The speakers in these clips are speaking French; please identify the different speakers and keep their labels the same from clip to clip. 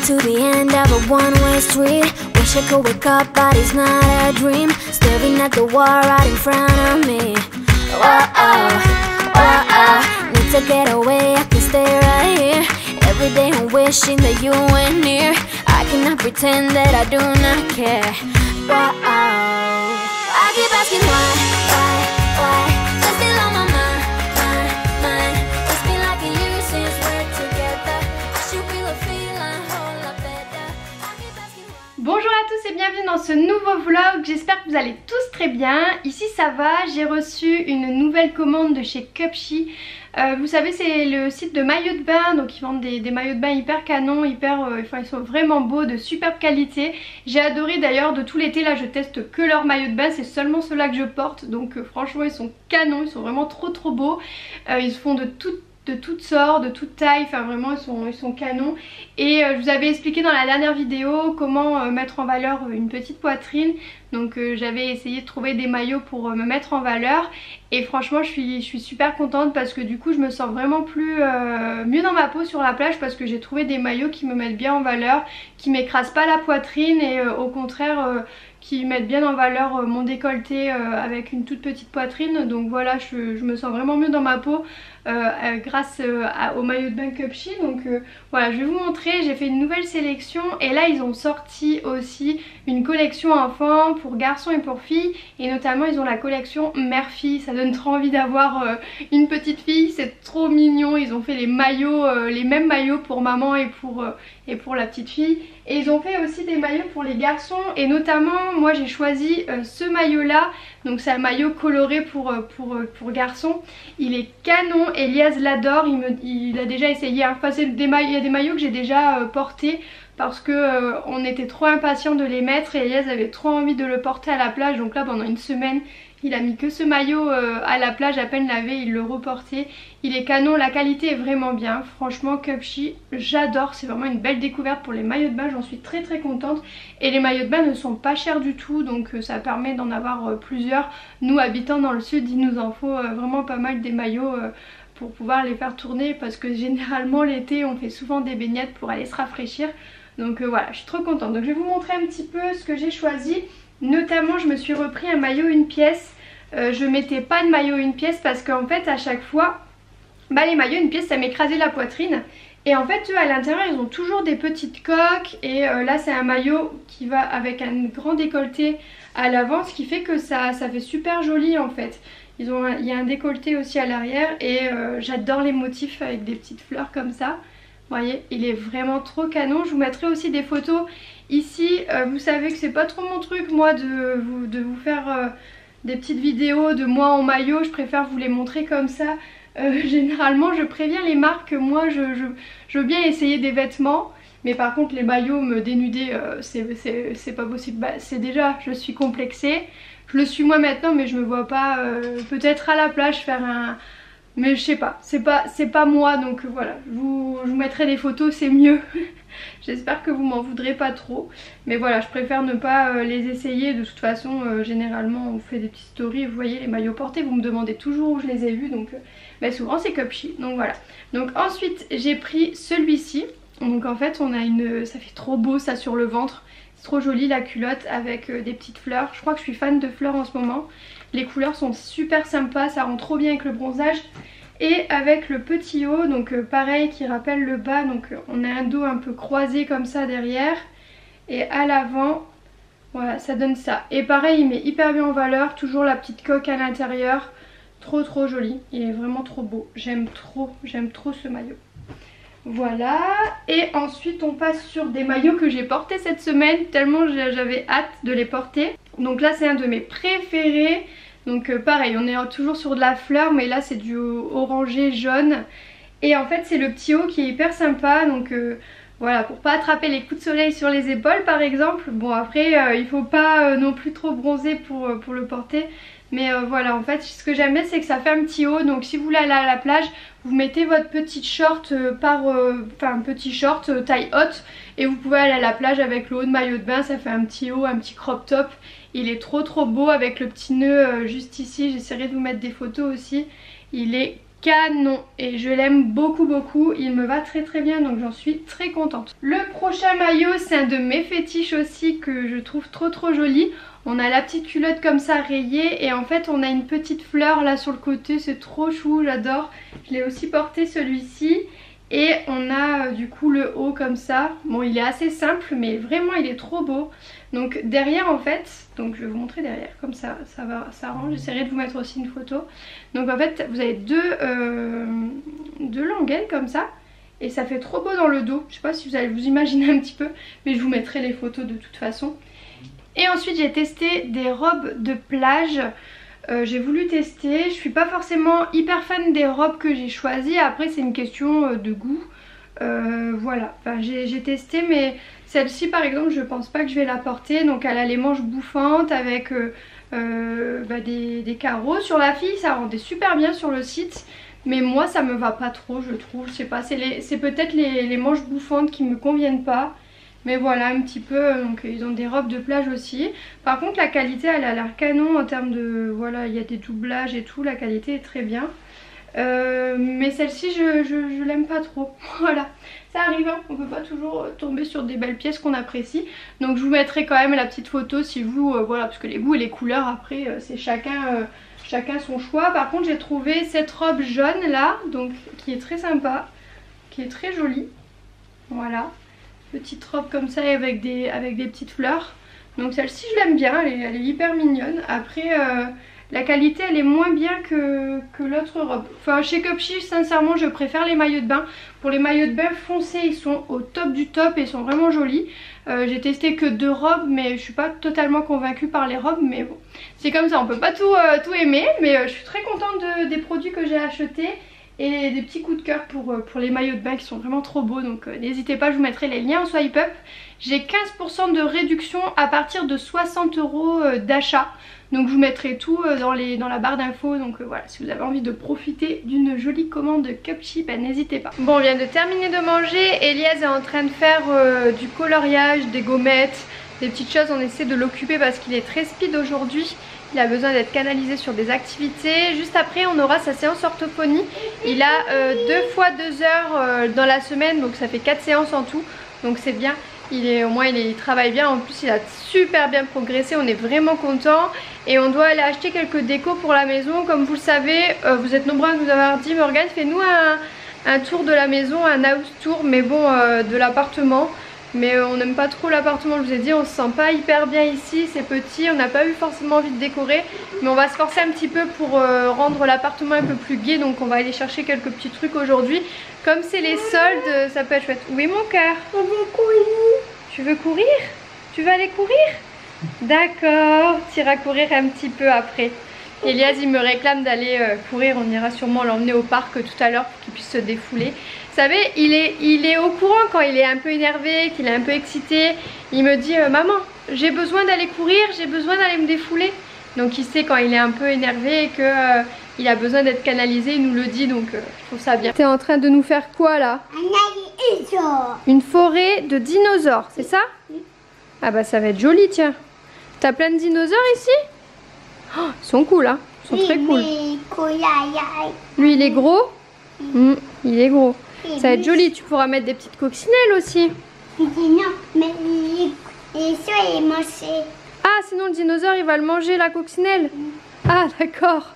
Speaker 1: to the end of a one-way street. Wish I could wake up, but it's not a dream. Staring at the wall right in front of me. Need to get away, I can stay right here. Every day I'm wishing that you were near. I cannot pretend that I do not care. I keep asking why? You're still on my mind. It's been like a year since we're together. I should feel a feeling whole lot better. I keep asking why.
Speaker 2: Bonjour à tous et bienvenue dans ce nouveau vlog, j'espère que vous allez tous très bien. Ici ça va, j'ai reçu une nouvelle commande de chez Cupshe. Vous savez, c'est le site de maillots de bain, donc ils vendent des maillots de bain hyper canons, ils sont vraiment beaux, de superbe qualité. J'ai adoré d'ailleurs, de tout l'été là je teste que leurs maillots de bain, c'est seulement ceux-là que je porte, donc franchement ils sont canons, ils sont vraiment trop beaux. Ils se font de toutes sortes, de toutes tailles, enfin vraiment ils sont canons. Et je vous avais expliqué dans la dernière vidéo comment mettre en valeur une petite poitrine. Donc j'avais essayé de trouver des maillots pour me mettre en valeur. Et franchement je suis super contente parce que du coup je me sens vraiment mieux dans ma peau sur la plage, parce que j'ai trouvé des maillots qui me mettent bien en valeur, qui m'écrasent pas la poitrine et au contraire qui mettent bien en valeur mon décolleté avec une toute petite poitrine. Donc voilà, je me sens vraiment mieux dans ma peau grâce au maillot de bain Cupshe. Donc voilà, je vais vous montrer, j'ai fait une nouvelle sélection et là ils ont sorti aussi une collection enfants pour garçons et pour filles, et notamment ils ont la collection mère-fille. Ça donne trop envie d'avoir une petite fille, c'est trop mignon. Ils ont fait les maillots, les mêmes maillots pour maman et pour la petite fille. Et ils ont fait aussi des maillots pour les garçons, et notamment moi j'ai choisi ce maillot là. Donc c'est un maillot coloré pour garçons. Il est canon, Elias l'adore, il a déjà essayé. Enfin, il y a des maillots que j'ai déjà portés parce que on était trop impatients de les mettre, et Elias avait trop envie de le porter à la plage. Donc là pendant une semaine il a mis que ce maillot à la plage, à peine lavé, il le reportait. Il est canon, la qualité est vraiment bien. Franchement Cupshe, j'adore, c'est vraiment une belle découverte pour les maillots de bain, j'en suis très contente. Et les maillots de bain ne sont pas chers du tout, donc ça permet d'en avoir plusieurs. Nous habitant dans le sud, il nous en faut vraiment pas mal des maillots pour pouvoir les faire tourner, parce que généralement l'été on fait souvent des baignades pour aller se rafraîchir. Donc voilà, je suis trop contente. Donc je vais vous montrer un petit peu ce que j'ai choisi. Notamment je me suis repris un maillot une pièce. Je mettais pas de maillot une pièce parce qu'en fait à chaque fois les maillots une pièce ça m'écrasait la poitrine. Et en fait eux à l'intérieur ils ont toujours des petites coques. Et là c'est un maillot qui va avec un grand décolleté à l'avant, ce qui fait que ça fait super joli en fait. Il y a un décolleté aussi à l'arrière, et j'adore les motifs avec des petites fleurs comme ça. Vous voyez, il est vraiment trop canon. Je vous mettrai aussi des photos ici. Vous savez que c'est pas trop mon truc moi de vous faire des petites vidéos de moi en maillot. Je préfère vous les montrer comme ça. Généralement je préviens les marques, moi je veux bien essayer des vêtements, mais par contre les maillots me dénuder c'est pas possible. C'est déjà, je suis complexée. Je le suis moi maintenant, mais je me vois pas peut-être à la plage faire un... Mais je sais pas, c'est pas moi, donc voilà, je vous mettrai des photos, c'est mieux. J'espère que vous m'en voudrez pas trop. Mais voilà, je préfère ne pas les essayer. De toute façon, généralement on fait des petites stories, vous voyez les maillots portés, vous me demandez toujours où je les ai vus, donc souvent c'est Cupshe, donc voilà. Donc ensuite j'ai pris celui-ci. Donc en fait on a ça fait trop beau ça sur le ventre. C'est trop joli la culotte avec des petites fleurs. Je crois que je suis fan de fleurs en ce moment. Les couleurs sont super sympas, ça rend trop bien avec le bronzage. Et avec le petit haut, donc pareil, qui rappelle le bas. Donc on a un dos un peu croisé comme ça derrière. Et à l'avant, voilà, ça donne ça. Et pareil, il met hyper bien en valeur. Toujours la petite coque à l'intérieur. Trop joli. Il est vraiment trop beau. J'aime trop ce maillot. Voilà, et ensuite on passe sur des maillots que j'ai portés cette semaine, tellement j'avais hâte de les porter. Donc là c'est un de mes préférés. Donc pareil, on est toujours sur de la fleur, mais là c'est du orangé jaune. Et en fait c'est le petit haut qui est hyper sympa. Donc voilà, pour pas attraper les coups de soleil sur les épaules par exemple. Bon après il faut pas non plus trop bronzer pour le porter. Mais voilà, en fait ce que j'aime bien c'est que ça fait un petit haut. Donc si vous voulez aller à la plage, vous mettez votre petite short petit short taille haute, et vous pouvez aller à la plage avec le haut de maillot de bain. Ça fait un petit haut, un petit crop top. Il est trop beau avec le petit nœud juste ici. J'essaierai de vous mettre des photos aussi. Il est canon et je l'aime beaucoup beaucoup, il me va très très bien donc j'en suis très contente. Le prochain maillot c'est un de mes fétiches aussi que je trouve trop joli. On a la petite culotte comme ça rayée et en fait on a une petite fleur là sur le côté, c'est trop chou, j'adore. Je l'ai aussi porté celui-ci et on a du coup le haut comme ça. Bon il est assez simple mais vraiment il est trop beau. Donc derrière en fait, donc je vais vous montrer derrière comme ça, ça rend. J'essaierai de vous mettre aussi une photo. Donc en fait vous avez deux languettes comme ça et ça fait trop beau dans le dos. Je sais pas si vous allez vous imaginer un petit peu mais je vous mettrai les photos de toute façon. Et ensuite j'ai testé des robes de plage. J'ai voulu tester, je suis pas forcément hyper fan des robes que j'ai choisies, après c'est une question de goût. Voilà, enfin, j'ai testé mais celle-ci par exemple je pense pas que je vais la porter. Donc elle a les manches bouffantes avec des carreaux. Sur la fille ça rendait super bien sur le site mais moi ça me va pas trop je trouve. Je sais pas, c'est peut-être les manches bouffantes qui me conviennent pas. Mais voilà un petit peu, donc ils ont des robes de plage aussi. Par contre la qualité elle a l'air canon en termes de... Voilà, il y a des doublages et tout, la qualité est très bien. Mais celle-ci je l'aime pas trop. Voilà, ça arrive hein, on peut pas toujours tomber sur des belles pièces qu'on apprécie. Donc je vous mettrai quand même la petite photo si vous... voilà, parce que les goûts et les couleurs après c'est chacun son choix. Par contre j'ai trouvé cette robe jaune là, donc qui est très sympa, qui est très jolie. Voilà. Petite robe comme ça avec des petites fleurs. Donc celle-ci je l'aime bien, elle est hyper mignonne. Après la qualité elle est moins bien que l'autre robe. Enfin chez Cupshe sincèrement je préfère les maillots de bain. Pour les maillots de bain foncés ils sont au top du top et ils sont vraiment jolis. J'ai testé que 2 robes mais je suis pas totalement convaincue par les robes. Mais bon c'est comme ça, on peut pas tout aimer. Mais je suis très contente des produits que j'ai achetés. Et des petits coups de cœur pour les maillots de bain qui sont vraiment trop beaux. Donc n'hésitez pas, je vous mettrai les liens en swipe up. J'ai 15% de réduction à partir de 60 € d'achat. Donc je vous mettrai tout dans la barre d'infos. Donc voilà, si vous avez envie de profiter d'une jolie commande de Cupshe, ben, n'hésitez pas. Bon, on vient de terminer de manger. Elias est en train de faire du coloriage, des gommettes, des petites choses. On essaie de l'occuper parce qu'il est très speed aujourd'hui. Il a besoin d'être canalisé sur des activités. Juste après on aura sa séance orthophonie. Il a 2 fois 2 heures dans la semaine, donc ça fait 4 séances en tout. Donc c'est bien, au moins il travaille bien. En plus il a super bien progressé, on est vraiment content. Et on doit aller acheter quelques décos pour la maison. Comme vous le savez, vous êtes nombreux à nous avoir dit Morgane fais-nous un tour de la maison, un house tour, mais bon de l'appartement. Mais on n'aime pas trop l'appartement, je vous ai dit, on se sent pas hyper bien ici, c'est petit, on n'a pas eu forcément envie de décorer. Mais on va se forcer un petit peu pour rendre l'appartement un peu plus gai, donc on va aller chercher quelques petits trucs aujourd'hui. Comme c'est les soldes, ça peut être chouette. Oui mon cœur?
Speaker 3: Je veux courir.
Speaker 2: Tu veux courir? Tu veux aller courir? D'accord, tu iras courir un petit peu après. Elias il me réclame d'aller courir, on ira sûrement l'emmener au parc tout à l'heure pour qu'il puisse se défouler. Vous savez, il est au courant quand il est un peu énervé, qu'il est un peu excité. Il me dit maman, j'ai besoin d'aller courir, j'ai besoin d'aller me défouler. Donc il sait quand il est un peu énervé et qu'il a besoin d'être canalisé, il nous le dit, donc je trouve ça bien. T'es en train de nous faire quoi là?
Speaker 3: Un dinosaure.
Speaker 2: Une forêt de dinosaures, c'est ça? Ah bah ça va être joli tiens. T'as plein de dinosaures ici? Oh, ils sont cool hein, ils sont très cool. Lui il est gros? Il est gros. Ça va être joli, tu pourras mettre des petites coccinelles aussi.
Speaker 3: Non, mais il est mangé.
Speaker 2: Ah, sinon le dinosaure il va le manger la coccinelle. Ah, d'accord.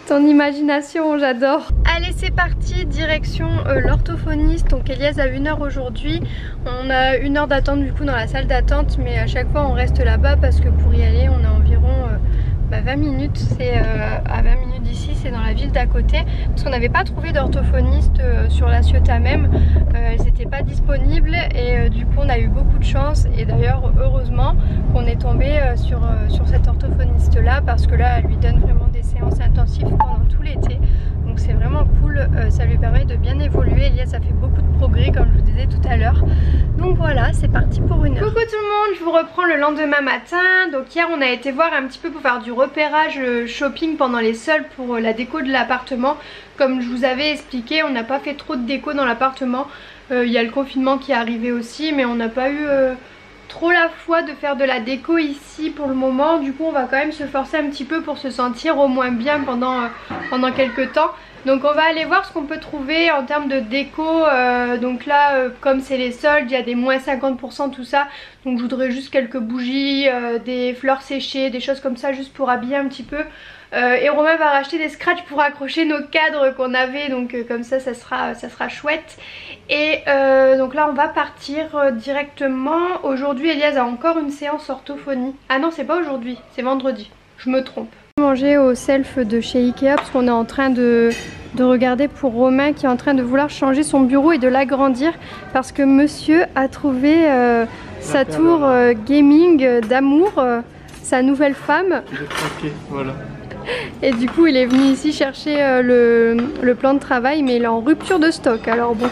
Speaker 2: Ton imagination, j'adore. Allez, c'est parti, direction l'orthophoniste. Donc Elias a 1 heure aujourd'hui. On a 1 heure d'attente du coup dans la salle d'attente, mais à chaque fois on reste là-bas parce que pour y aller on a environ 20 minutes, c'est à 20 minutes d'ici, c'est dans la ville d'à côté. Parce qu'on n'avait pas trouvé d'orthophoniste sur la Ciotat même, elles n'étaient pas disponibles et du coup on a eu beaucoup de chance. Et d'ailleurs heureusement qu'on est tombé sur cette orthophoniste là, parce que là elle lui donne vraiment des séances intensives pendant tout l'été. Donc c'est vraiment cool, ça lui permet de bien évoluer. Elias a fait beaucoup de progrès comme je vous disais tout à l'heure. Donc voilà, c'est parti pour 1 heure. Coucou tout le monde, je vous reprends le lendemain matin. Donc hier on a été voir un petit peu pour faire du repérage shopping pendant les soldes pour la déco de l'appartement. Comme je vous avais expliqué, on n'a pas fait trop de déco dans l'appartement. Il y a le confinement qui est arrivé aussi, mais on n'a pas eu trop la foi de faire de la déco ici pour le moment. Du coup on va quand même se forcer un petit peu pour se sentir au moins bien pendant quelques temps. Donc on va aller voir ce qu'on peut trouver en termes de déco. Donc là comme c'est les soldes, il y a des moins 50% tout ça. Donc je voudrais juste quelques bougies, des fleurs séchées, des choses comme ça juste pour habiller un petit peu. Et Romain va racheter des scratchs pour accrocher nos cadres qu'on avait, donc comme ça sera chouette. Et donc là on va partir directement. Aujourd'hui Elias a encore une séance orthophonie. Ah non c'est pas aujourd'hui, c'est vendredi, je me trompe. Manger au self de chez Ikea parce qu'on est en train de regarder pour Romain qui est en train de vouloir changer son bureau et de l'agrandir parce que monsieur a trouvé sa tour gaming d'amour, sa nouvelle femme.
Speaker 4: Il est craqué, voilà.
Speaker 2: Et du coup il est venu ici chercher le plan de travail mais il est en rupture de stock. Alors bon,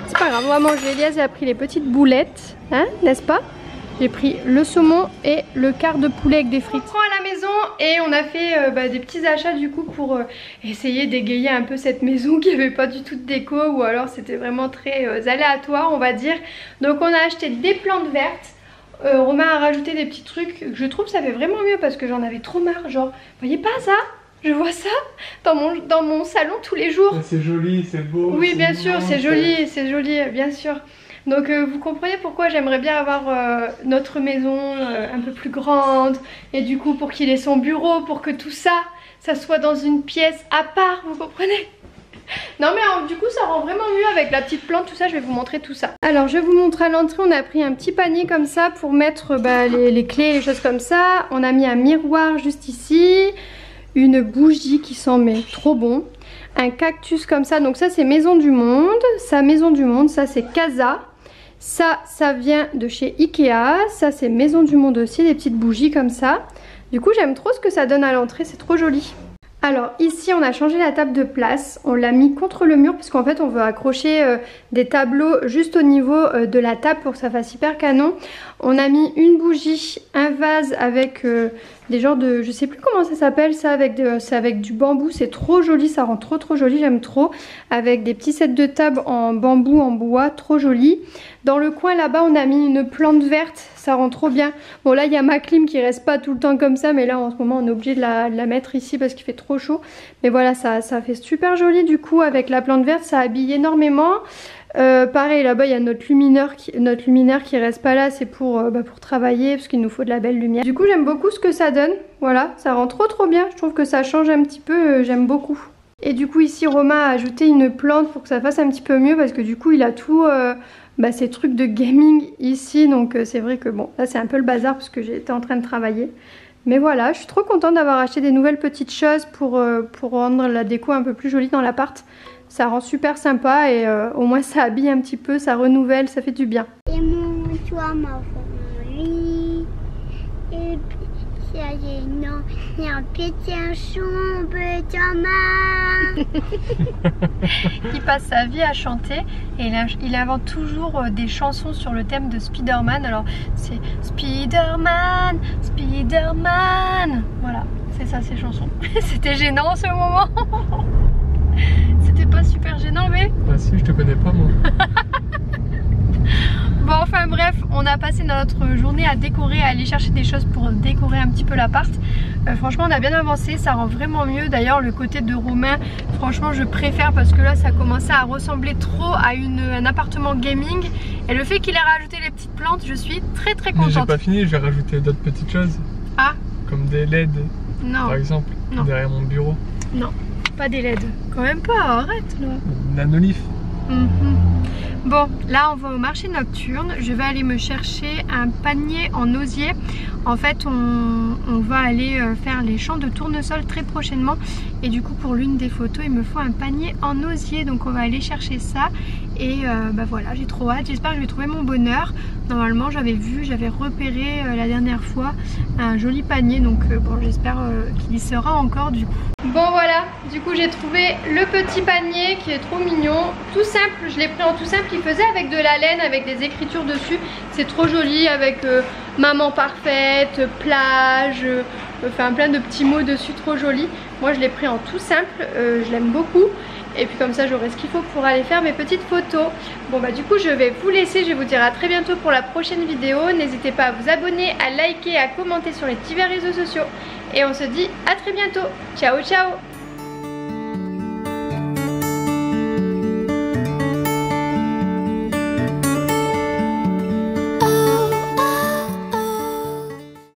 Speaker 2: c'est pas grave, on va manger. Elias a pris les petites boulettes, hein, n'est-ce pas? J'ai pris le saumon et le quart de poulet avec des frites. On prend à la maison et on a fait des petits achats du coup pour essayer d'égayer un peu cette maison qui n'avait pas du tout de déco ou alors c'était vraiment très aléatoire on va dire. Donc on a acheté des plantes vertes. Romain a rajouté des petits trucs. Je trouve que ça fait vraiment mieux parce que j'en avais trop marre. Genre, vous voyez pas ça? Je vois ça dans mon salon tous les jours.
Speaker 4: C'est joli, c'est beau.
Speaker 2: Oui bien sûr, c'est joli, bien sûr. Donc vous comprenez pourquoi j'aimerais bien avoir notre maison un peu plus grande. Et du coup pour qu'il ait son bureau, pour que tout ça soit dans une pièce à part, vous comprenez? Non mais du coup ça rend vraiment mieux avec la petite plante, tout ça, je vais vous montrer tout ça. Alors je vous montre à l'entrée, on a pris un petit panier comme ça pour mettre les clés, les choses comme ça. On a mis un miroir juste ici, une bougie qui sent mais trop bon, un cactus comme ça, donc ça c'est Maison du Monde, ça c'est Casa. Ça vient de chez Ikea, ça c'est Maison du Monde aussi, des petites bougies comme ça. Du coup j'aime trop ce que ça donne à l'entrée, c'est trop joli. Alors ici on a changé la table de place, on l'a mis contre le mur parce qu'en fait on veut accrocher des tableaux juste au niveau de la table pour que ça fasse hyper canon. On a mis une bougie, un vase avec des genres de, je sais plus comment ça s'appelle ça, c'est avec du bambou, c'est trop joli, ça rend trop joli, j'aime trop. Avec des petits sets de table en bambou, en bois, trop joli. Dans le coin là-bas on a mis une plante verte, ça rend trop bien. Bon là il y a ma clim qui reste pas tout le temps comme ça, mais là en ce moment on est obligé de la mettre ici parce qu'il fait trop chaud. Mais voilà ça fait super joli du coup avec la plante verte, ça habille énormément. Pareil là-bas il y a notre luminaire qui reste pas là, c'est pour travailler parce qu'il nous faut de la belle lumière. Du coup j'aime beaucoup ce que ça donne, voilà, ça rend trop bien, je trouve que ça change un petit peu, j'aime beaucoup. Et du coup ici Romain a ajouté une plante pour que ça fasse un petit peu mieux parce que du coup il a tout ces trucs de gaming ici, donc c'est vrai que bon là c'est un peu le bazar parce que j'étais en train de travailler. Mais voilà, je suis trop contente d'avoir acheté des nouvelles petites choses pour rendre la déco un peu plus jolie dans l'appart. Ça rend super sympa et au moins ça habille un petit peu, ça renouvelle, ça fait du bien.
Speaker 3: Et mon toit m'a lit. Et puis il y a un petit
Speaker 2: Il passe sa vie à chanter et il invente toujours des chansons sur le thème de Spider-Man. Alors c'est Spider-Man, Spider-Man. Voilà, c'est ça ces chansons. C'était gênant en ce moment. C'était pas super gênant mais...
Speaker 4: Ah si, je te connais pas moi.
Speaker 2: Bon enfin bref, on a passé notre journée à décorer, à aller chercher des choses pour décorer un petit peu l'appart. Franchement on a bien avancé, ça rend vraiment mieux. D'ailleurs le côté de Romain, franchement je préfère parce que là ça commençait à ressembler trop à un appartement gaming. Et le fait qu'il ait rajouté les petites plantes, je suis très contente.
Speaker 4: Mais j'ai pas fini, je vais rajouter d'autres petites choses.
Speaker 2: Ah,
Speaker 4: comme des LED
Speaker 2: non.
Speaker 4: Par exemple,
Speaker 2: non.
Speaker 4: Derrière mon bureau.
Speaker 2: Non, pas des LED, quand même pas, arrête là.
Speaker 4: Nanolith.
Speaker 2: Bon, là on va au marché nocturne. Je vais aller me chercher un panier en osier. En fait on va aller faire les champs de tournesol très prochainement. Et du coup pour l'une des photos il me faut un panier en osier. Donc on va aller chercher ça. Et voilà, j'ai trop hâte, j'espère que je vais trouver mon bonheur. Normalement j'avais repéré la dernière fois un joli panier. Donc bon j'espère qu'il y sera encore du coup. Bon voilà, du coup j'ai trouvé le petit panier qui est trop mignon. Tout simple, je l'ai pris en tout simple. Il faisait avec de la laine, avec des écritures dessus. C'est trop joli avec maman parfaite, plage, me fait un plein de petits mots dessus trop jolis. Moi je l'ai pris en tout simple, je l'aime beaucoup. Et puis comme ça j'aurai ce qu'il faut pour aller faire mes petites photos. Bon bah du coup je vais vous laisser, je vais vous dire à très bientôt pour la prochaine vidéo. N'hésitez pas à vous abonner, à liker, à commenter sur les divers réseaux sociaux. Et on se dit à très bientôt. Ciao ciao.